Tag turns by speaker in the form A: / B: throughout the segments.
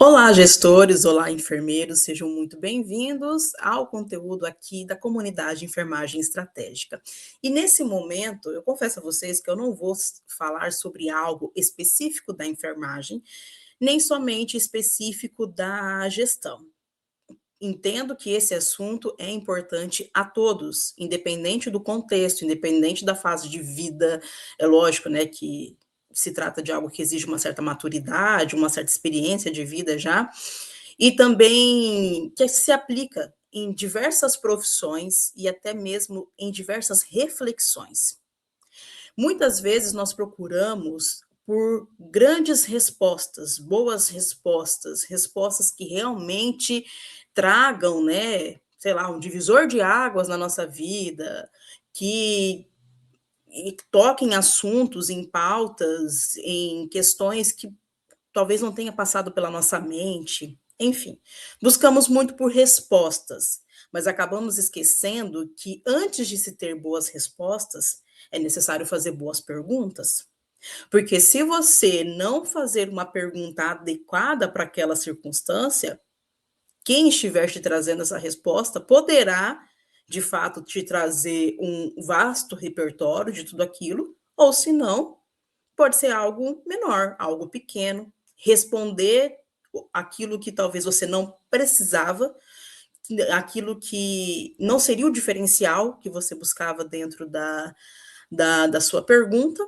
A: Olá, gestores, olá, enfermeiros, sejam muito bem-vindos ao conteúdo aqui da comunidade Enfermagem Estratégica. E nesse momento, eu confesso a vocês que eu não vou falar sobre algo específico da enfermagem, nem somente específico da gestão. Entendo que esse assunto é importante a todos, independente do contexto, independente da fase de vida. É lógico, né, que se trata de algo que exige uma certa maturidade, uma certa experiência de vida já, e também que se aplica em diversas profissões e até mesmo em diversas reflexões. Muitas vezes nós procuramos por grandes respostas, boas respostas, respostas que realmente tragam, né, sei lá, um divisor de águas na nossa vida, que toquem assuntos, em pautas, em questões que talvez não tenha passado pela nossa mente. Enfim, buscamos muito por respostas, mas acabamos esquecendo que antes de se ter boas respostas, é necessário fazer boas perguntas. Porque se você não fazer uma pergunta adequada para aquela circunstância, quem estiver te trazendo essa resposta poderá, de fato, te trazer um vasto repertório de tudo aquilo, ou se não, pode ser algo menor, algo pequeno, responder aquilo que talvez você não precisava, aquilo que não seria o diferencial que você buscava dentro da sua pergunta,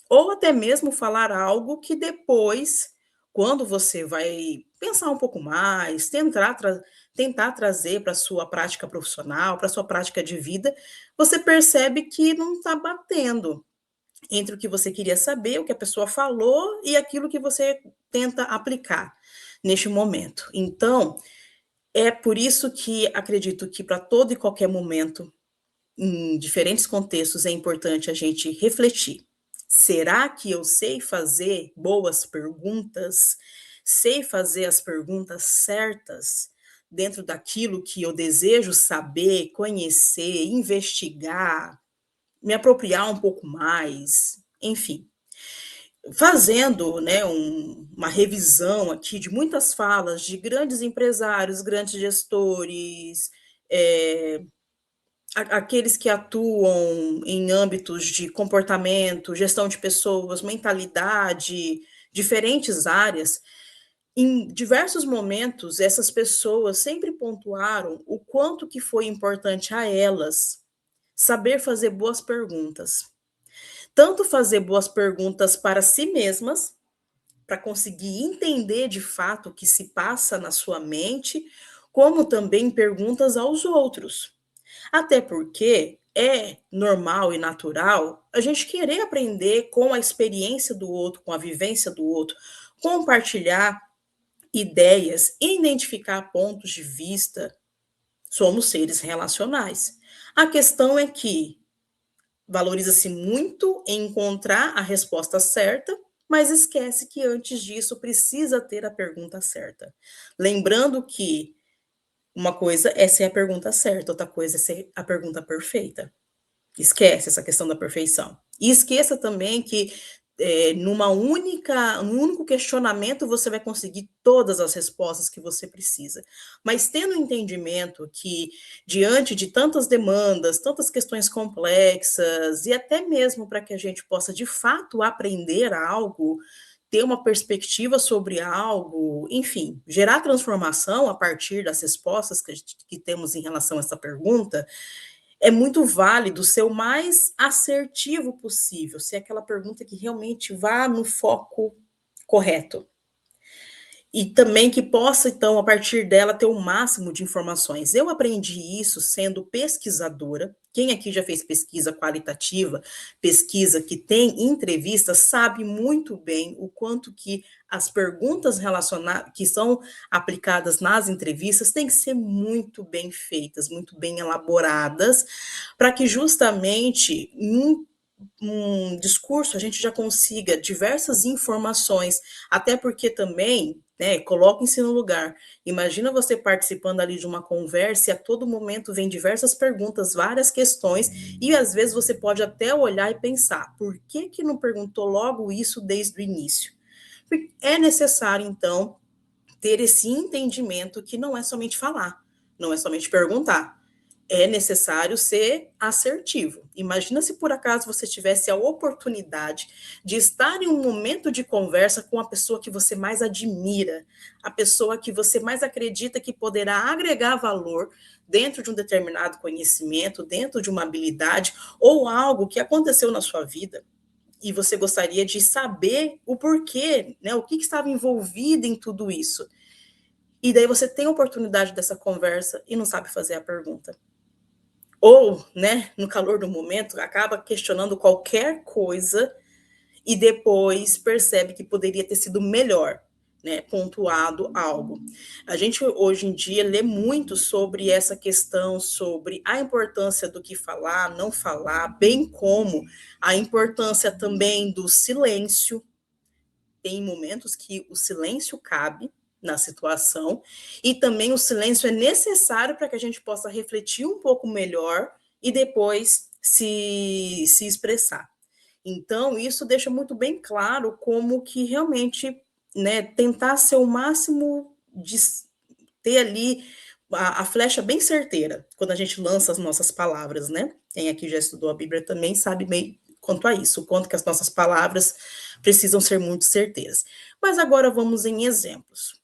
A: ou até mesmo falar algo que depois, quando você vai pensar um pouco mais, tentar trazer para a sua prática profissional, para a sua prática de vida, você percebe que não está batendo entre o que você queria saber, o que a pessoa falou e aquilo que você tenta aplicar neste momento. Então, é por isso que acredito que para todo e qualquer momento, em diferentes contextos, é importante a gente refletir. Será que eu sei fazer boas perguntas? Sei fazer as perguntas certas dentro daquilo que eu desejo saber, conhecer, investigar, me apropriar um pouco mais, enfim. Fazendo, né, uma revisão aqui de muitas falas de grandes empresários, grandes gestores, eh, aqueles que atuam em âmbitos de comportamento, gestão de pessoas, mentalidade, diferentes áreas, em diversos momentos essas pessoas sempre pontuaram o quanto que foi importante a elas saber fazer boas perguntas. Tanto fazer boas perguntas para si mesmas, para conseguir entender de fato o que se passa na sua mente, como também perguntas aos outros. Até porque é normal e natural a gente querer aprender com a experiência do outro, com a vivência do outro, compartilhar ideias, identificar pontos de vista. Somos seres relacionais. A questão é que valoriza-se muito em encontrar a resposta certa, mas esquece que antes disso precisa ter a pergunta certa. Lembrando que uma coisa é ser a pergunta certa, outra coisa é ser a pergunta perfeita. Esquece essa questão da perfeição. E esqueça também que num único questionamento você vai conseguir todas as respostas que você precisa. Mas tendo entendimento que, diante de tantas demandas, tantas questões complexas, e até mesmo para que a gente possa de fato aprender algo, ter uma perspectiva sobre algo, enfim, gerar transformação a partir das respostas que temos em relação a essa pergunta, é muito válido ser o mais assertivo possível, ser aquela pergunta que realmente vá no foco correto. E também que possa, então, a partir dela, ter o máximo de informações. Eu aprendi isso sendo pesquisadora. Quem aqui já fez pesquisa qualitativa, pesquisa que tem entrevistas, sabe muito bem o quanto que as perguntas relacionadas, que são aplicadas nas entrevistas, têm que ser muito bem feitas, muito bem elaboradas, para que justamente em um discurso a gente já consiga diversas informações, até porque também, né, coloquem-se no lugar. Imagina você participando ali de uma conversa e a todo momento vem diversas perguntas, várias questões, e às vezes você pode até olhar e pensar, por que que não perguntou logo isso desde o início? É necessário, então, ter esse entendimento que não é somente falar, não é somente perguntar. É necessário ser assertivo. Imagina se por acaso você tivesse a oportunidade de estar em um momento de conversa com a pessoa que você mais admira, a pessoa que você mais acredita que poderá agregar valor dentro de um determinado conhecimento, dentro de uma habilidade ou algo que aconteceu na sua vida e você gostaria de saber o porquê, né? O que estava envolvido em tudo isso. E daí você tem a oportunidade dessa conversa e não sabe fazer a pergunta. Ou, né, no calor do momento, acaba questionando qualquer coisa e depois percebe que poderia ter sido melhor, né, pontuado algo. A gente hoje em dia lê muito sobre essa questão, sobre a importância do que falar, não falar, bem como a importância também do silêncio. Tem momentos que o silêncio cabe na situação, e também o silêncio é necessário para que a gente possa refletir um pouco melhor e depois se expressar. Então, isso deixa muito bem claro como que realmente, né, tentar ser o máximo de ter ali a flecha bem certeira quando a gente lança as nossas palavras, né? Quem aqui já estudou a Bíblia também sabe bem quanto a isso, o quanto que as nossas palavras precisam ser muito certeiras. Mas agora vamos em exemplos.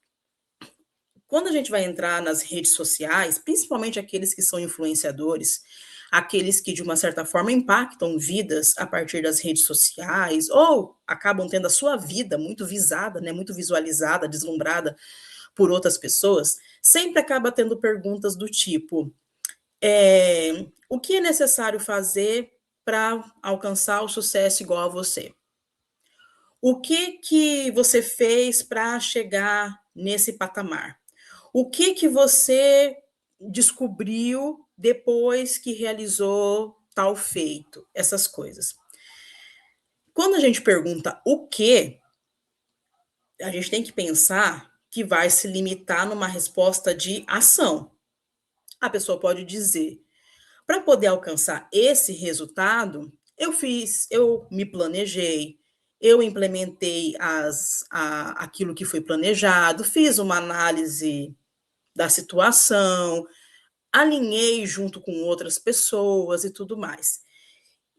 A: Quando a gente vai entrar nas redes sociais, principalmente aqueles que são influenciadores, aqueles que de uma certa forma impactam vidas a partir das redes sociais, ou acabam tendo a sua vida muito visada, né, muito visualizada, deslumbrada por outras pessoas, sempre acaba tendo perguntas do tipo: o que é necessário fazer para alcançar o sucesso igual a você? O que você fez para chegar nesse patamar? O que você descobriu depois que realizou tal feito? Essas coisas. Quando a gente pergunta o que, a gente tem que pensar que vai se limitar numa resposta de ação. A pessoa pode dizer: para poder alcançar esse resultado, eu me planejei, eu implementei aquilo que foi planejado, fiz uma análise da situação, alinhei junto com outras pessoas e tudo mais.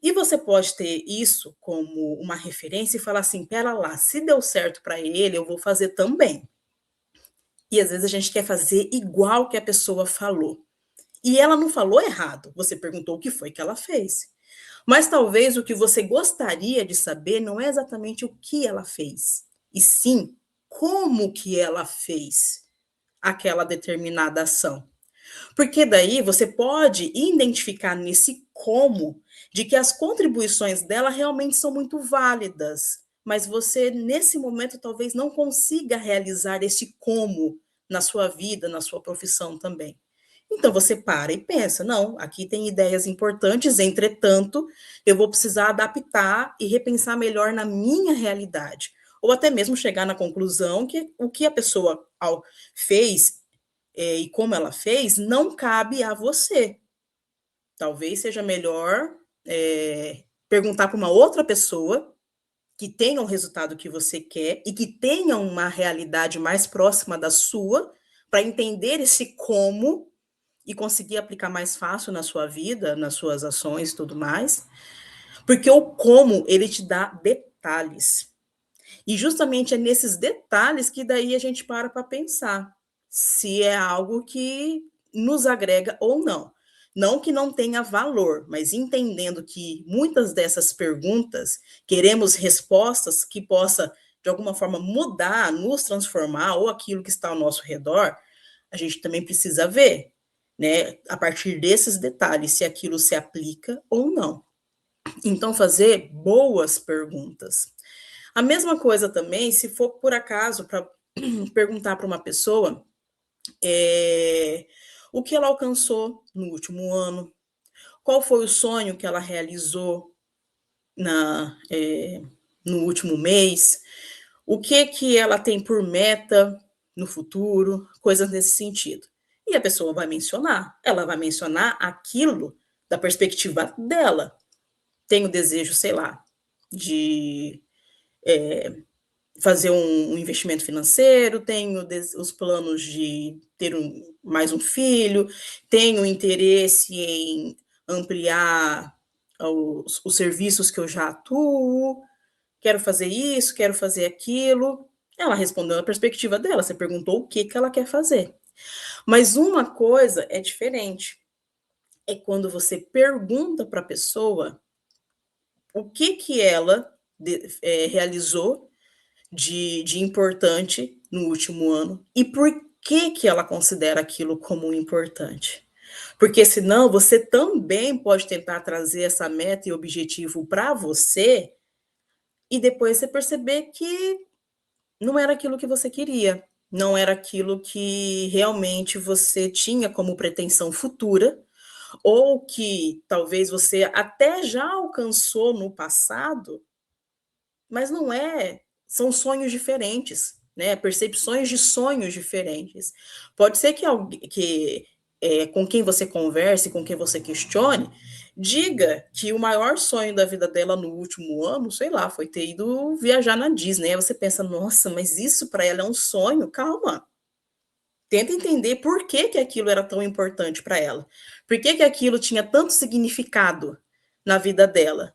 A: E você pode ter isso como uma referência e falar assim: pera lá, se deu certo para ele, eu vou fazer também. E às vezes a gente quer fazer igual que a pessoa falou. E ela não falou errado, você perguntou o que foi que ela fez. Mas talvez o que você gostaria de saber não é exatamente o que ela fez, e sim como que ela fez aquela determinada ação. Porque daí você pode identificar nesse como de que as contribuições dela realmente são muito válidas, mas você nesse momento talvez não consiga realizar esse como na sua vida, na sua profissão também. Então você para e pensa: não, aqui tem ideias importantes, entretanto, eu vou precisar adaptar e repensar melhor na minha realidade. Ou até mesmo chegar na conclusão que o que a pessoa fez e como ela fez, não cabe a você. Talvez seja melhor perguntar para uma outra pessoa que tenha o resultado que você quer e que tenha uma realidade mais próxima da sua, para entender esse como e conseguir aplicar mais fácil na sua vida, nas suas ações e tudo mais, porque o como ele te dá detalhes. E justamente é nesses detalhes que daí a gente para pensar se é algo que nos agrega ou não. Não que não tenha valor, mas entendendo que muitas dessas perguntas queremos respostas que possa de alguma forma mudar, nos transformar ou aquilo que está ao nosso redor, a gente também precisa ver, né, a partir desses detalhes se aquilo se aplica ou não. Então fazer boas perguntas. A mesma coisa também, se for por acaso para perguntar para uma pessoa o que ela alcançou no último ano, qual foi o sonho que ela realizou no último mês, o que ela tem por meta no futuro, coisas nesse sentido. E a pessoa vai mencionar, ela vai mencionar aquilo da perspectiva dela. Tem o desejo, sei lá, de fazer um investimento financeiro, tenho os planos de ter mais um filho, tenho interesse em ampliar os serviços que eu já atuo, quero fazer isso, quero fazer aquilo. Ela respondeu na perspectiva dela, você perguntou o que que ela quer fazer. Mas uma coisa é diferente, é quando você pergunta para a pessoa o que que ela realizou de importante no último ano e por que que ela considera aquilo como importante. Porque senão você também pode tentar trazer essa meta e objetivo para você e depois você perceber que não era aquilo que você queria, não era aquilo que realmente você tinha como pretensão futura, ou que talvez você até já alcançou no passado, mas não é, são sonhos diferentes, né, percepções de sonhos diferentes. Pode ser que alguém que, com quem você converse, com quem você questione, diga que o maior sonho da vida dela no último ano, sei lá, foi ter ido viajar na Disney. Aí você pensa: "Nossa, mas isso para ela é um sonho?". Calma, tenta entender por que que aquilo era tão importante para ela. Por que que aquilo tinha tanto significado na vida dela?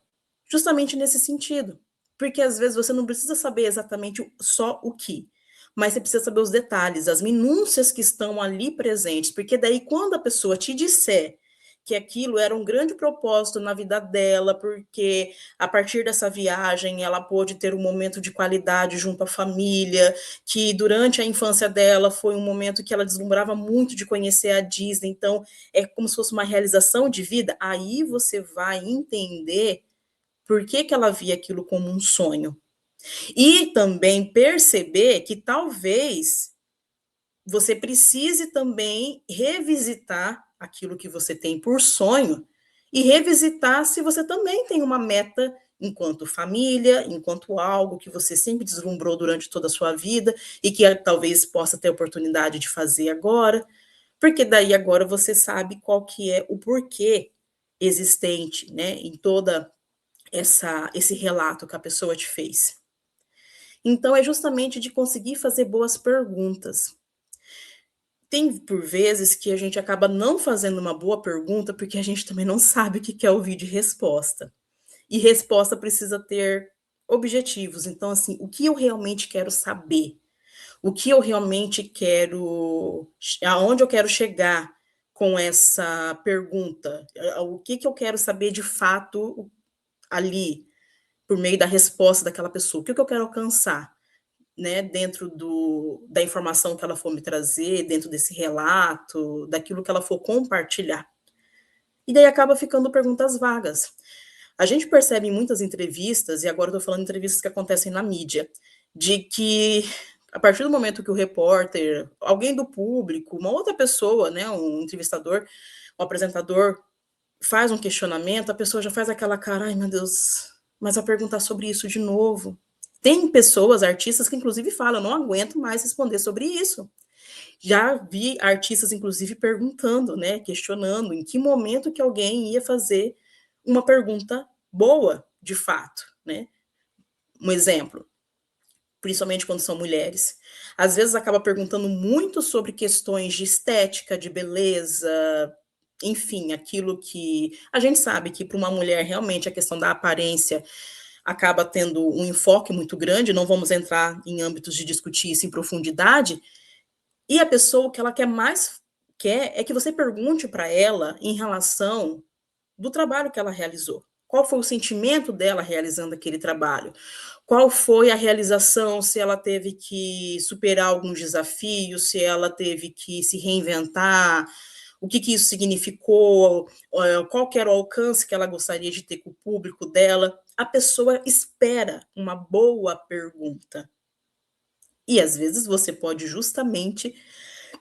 A: Justamente nesse sentido. Porque às vezes você não precisa saber exatamente só o que, mas você precisa saber os detalhes, as minúcias que estão ali presentes, porque daí quando a pessoa te disser que aquilo era um grande propósito na vida dela, porque a partir dessa viagem ela pôde ter um momento de qualidade junto à família, que durante a infância dela foi um momento que ela deslumbrava muito de conhecer a Disney, então é como se fosse uma realização de vida, aí você vai entender por que que ela via aquilo como um sonho. E também perceber que talvez você precise também revisitar aquilo que você tem por sonho e revisitar se você também tem uma meta enquanto família, enquanto algo que você sempre deslumbrou durante toda a sua vida e que talvez possa ter oportunidade de fazer agora, porque daí agora você sabe qual que é o porquê existente, né, em toda esse relato que a pessoa te fez. Então é justamente de conseguir fazer boas perguntas. Tem por vezes que a gente acaba não fazendo uma boa pergunta, porque a gente também não sabe o que quer ouvir de resposta. E resposta precisa ter objetivos. Então, assim, o que eu realmente quero saber? O que eu realmente quero, aonde eu quero chegar com essa pergunta? O que que eu quero saber de fato ali, por meio da resposta daquela pessoa? O que que eu quero alcançar? Né, dentro da informação que ela for me trazer, dentro desse relato, daquilo que ela for compartilhar. E daí acaba ficando perguntas vagas. A gente percebe em muitas entrevistas, e agora eu estou falando de entrevistas que acontecem na mídia, de que a partir do momento que o repórter, alguém do público, uma outra pessoa, né, um entrevistador, um apresentador, faz um questionamento, a pessoa já faz aquela cara, ai meu Deus, mas vai perguntar sobre isso de novo. Tem pessoas, artistas, que inclusive falam, eu não aguento mais responder sobre isso. Já vi artistas, inclusive, perguntando, né, questionando em que momento que alguém ia fazer uma pergunta boa, de fato, né? Um exemplo, principalmente quando são mulheres. Às vezes acaba perguntando muito sobre questões de estética, de beleza, enfim, aquilo que a gente sabe que para uma mulher realmente a questão da aparência acaba tendo um enfoque muito grande, não vamos entrar em âmbitos de discutir isso em profundidade, e a pessoa o que ela quer mais quer é que você pergunte para ela em relação do trabalho que ela realizou. Qual foi o sentimento dela realizando aquele trabalho? Qual foi a realização, se ela teve que superar alguns desafios, se ela teve que se reinventar, o que que isso significou, qual que era o alcance que ela gostaria de ter com o público dela. A pessoa espera uma boa pergunta. E às vezes você pode justamente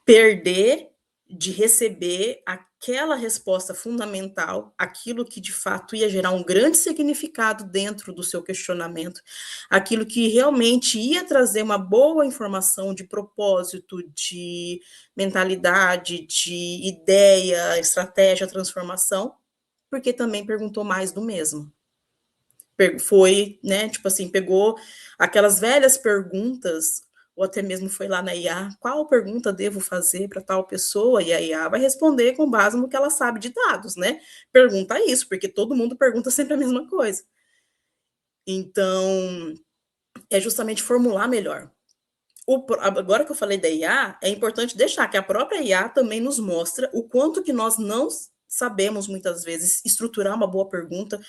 A: perder de receber aquela resposta fundamental, aquilo que de fato ia gerar um grande significado dentro do seu questionamento, aquilo que realmente ia trazer uma boa informação de propósito, de mentalidade, de ideia, estratégia, transformação, porque também perguntou mais do mesmo. foi, né, tipo assim, pegou aquelas velhas perguntas, ou até mesmo foi lá na IA, qual pergunta devo fazer para tal pessoa? E a IA vai responder com base no que ela sabe de dados, né? Pergunta isso, porque todo mundo pergunta sempre a mesma coisa. Então, é justamente formular melhor. Agora que eu falei da IA, é importante deixar que a própria IA também nos mostra o quanto que nós não sabemos, muitas vezes, estruturar uma boa pergunta,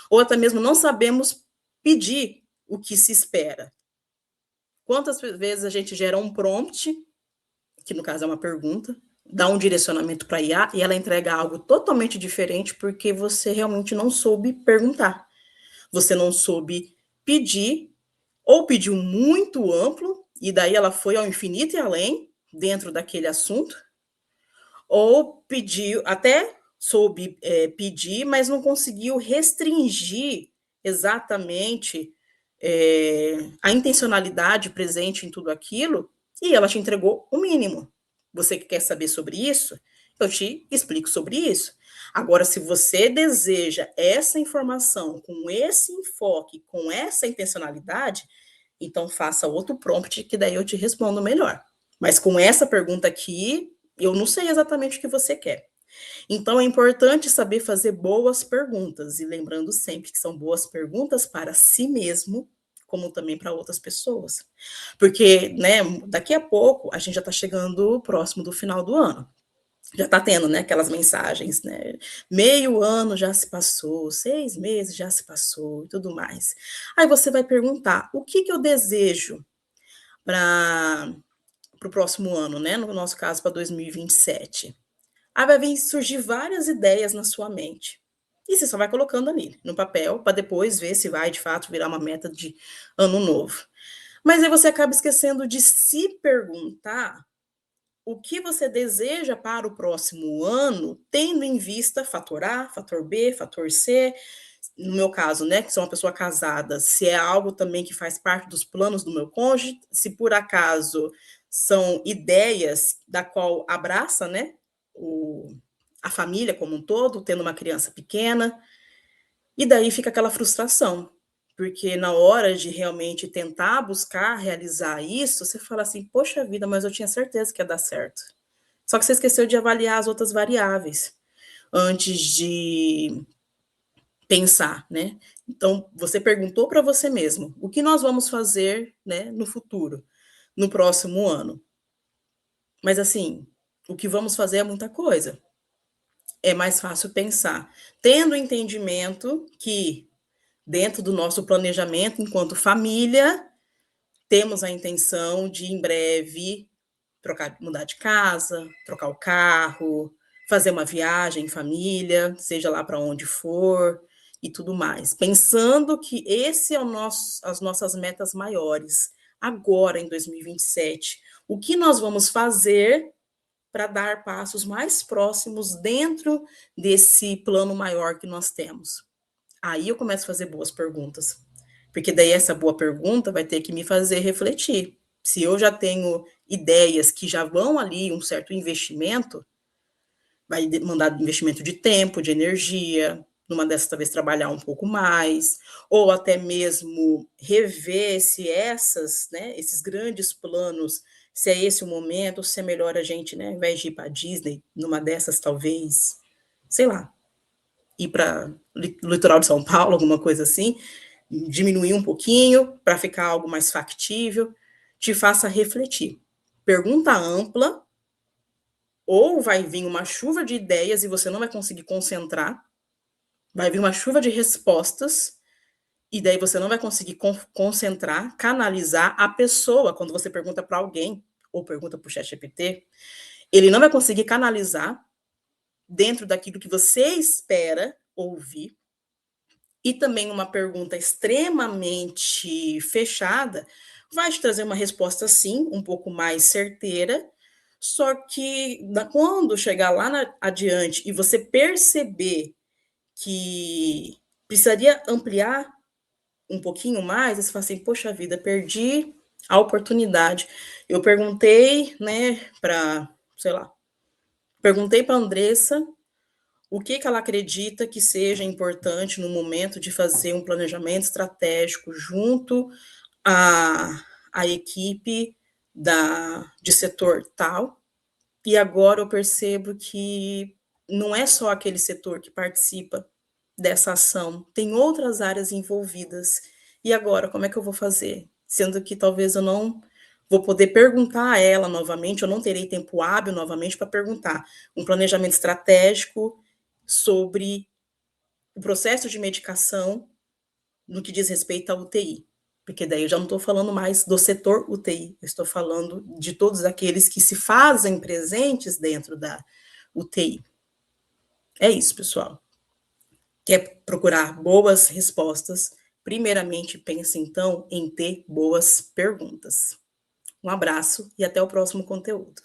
A: ou até mesmo não sabemos pedir o que se espera. Quantas vezes a gente gera um prompt, que no caso é uma pergunta, dá um direcionamento para a IA e ela entrega algo totalmente diferente porque você realmente não soube perguntar. Você não soube pedir, ou pediu muito amplo, e daí ela foi ao infinito e além, dentro daquele assunto, ou pediu, até soube pedir, mas não conseguiu restringir exatamente a intencionalidade presente em tudo aquilo, e ela te entregou o mínimo. Você que quer saber sobre isso, eu te explico sobre isso. Agora, se você deseja essa informação com esse enfoque, com essa intencionalidade, então faça outro prompt que daí eu te respondo melhor. Mas com essa pergunta aqui, eu não sei exatamente o que você quer. Então é importante saber fazer boas perguntas, e lembrando sempre que são boas perguntas para si mesmo, como também para outras pessoas. Porque, né, daqui a pouco a gente já está chegando próximo do final do ano. Já está tendo, né, aquelas mensagens, né? Meio ano já se passou, 6 meses já se passou e tudo mais. Aí você vai perguntar: o que eu desejo para o próximo ano, né? No nosso caso, para 2027. Aí vai vir surgir várias ideias na sua mente. E você só vai colocando ali no papel para depois ver se vai de fato virar uma meta de ano novo. Mas aí você acaba esquecendo de se perguntar o que você deseja para o próximo ano, tendo em vista fator A, fator B, fator C. No meu caso, né, que sou uma pessoa casada, se é algo também que faz parte dos planos do meu cônjuge, se por acaso são ideias da qual abraça, né, a família como um todo, tendo uma criança pequena, e daí fica aquela frustração, porque na hora de realmente tentar buscar realizar isso, você fala assim: poxa vida, mas eu tinha certeza que ia dar certo. Só que você esqueceu de avaliar as outras variáveis antes de pensar, né? Então, você perguntou para você mesmo: o que nós vamos fazer, né, no futuro, no próximo ano? Mas assim, o que vamos fazer é muita coisa. É mais fácil pensar, tendo o entendimento que, dentro do nosso planejamento enquanto família, temos a intenção de, em breve, mudar de casa, trocar o carro, fazer uma viagem em família, seja lá para onde for, e tudo mais. Pensando que esse é as nossas metas maiores, agora em 2027. O que nós vamos fazer para dar passos mais próximos dentro desse plano maior que nós temos? Aí eu começo a fazer boas perguntas, porque daí essa boa pergunta vai ter que me fazer refletir. Se eu já tenho ideias que já vão ali um certo investimento, vai demandar investimento de tempo, de energia, numa dessas talvez trabalhar um pouco mais, ou até mesmo rever se né, esses grandes planos, se é esse o momento, se é melhor a gente, né, ao invés de ir para a Disney, numa dessas talvez, sei lá, ir para o litoral de São Paulo, alguma coisa assim, diminuir um pouquinho para ficar algo mais factível, te faça refletir. Pergunta ampla, ou vai vir uma chuva de ideias e você não vai conseguir concentrar, vai vir uma chuva de respostas, e daí você não vai conseguir concentrar, canalizar a pessoa, quando você pergunta para alguém, ou pergunta para o ChatGPT, ele não vai conseguir canalizar dentro daquilo que você espera ouvir, e também uma pergunta extremamente fechada vai te trazer uma resposta, sim, um pouco mais certeira, só que quando chegar lá adiante e você perceber que precisaria ampliar um pouquinho mais, você fala assim: poxa vida, perdi a oportunidade. Eu perguntei, né, para, sei lá, perguntei para a Andressa O que ela acredita que seja importante no momento de fazer um planejamento estratégico junto à equipe de setor tal, e agora eu percebo que não é só aquele setor que participa dessa ação, tem outras áreas envolvidas. E agora, como é que eu vou fazer? Sendo que talvez eu não vou poder perguntar a ela novamente, eu não terei tempo hábil novamente para perguntar um planejamento estratégico sobre o processo de medicação no que diz respeito à UTI. Porque daí eu já não estou falando mais do setor UTI, eu estou falando de todos aqueles que se fazem presentes dentro da UTI. É isso, pessoal. Quer procurar boas respostas? Primeiramente, pense então em ter boas perguntas. Um abraço e até o próximo conteúdo.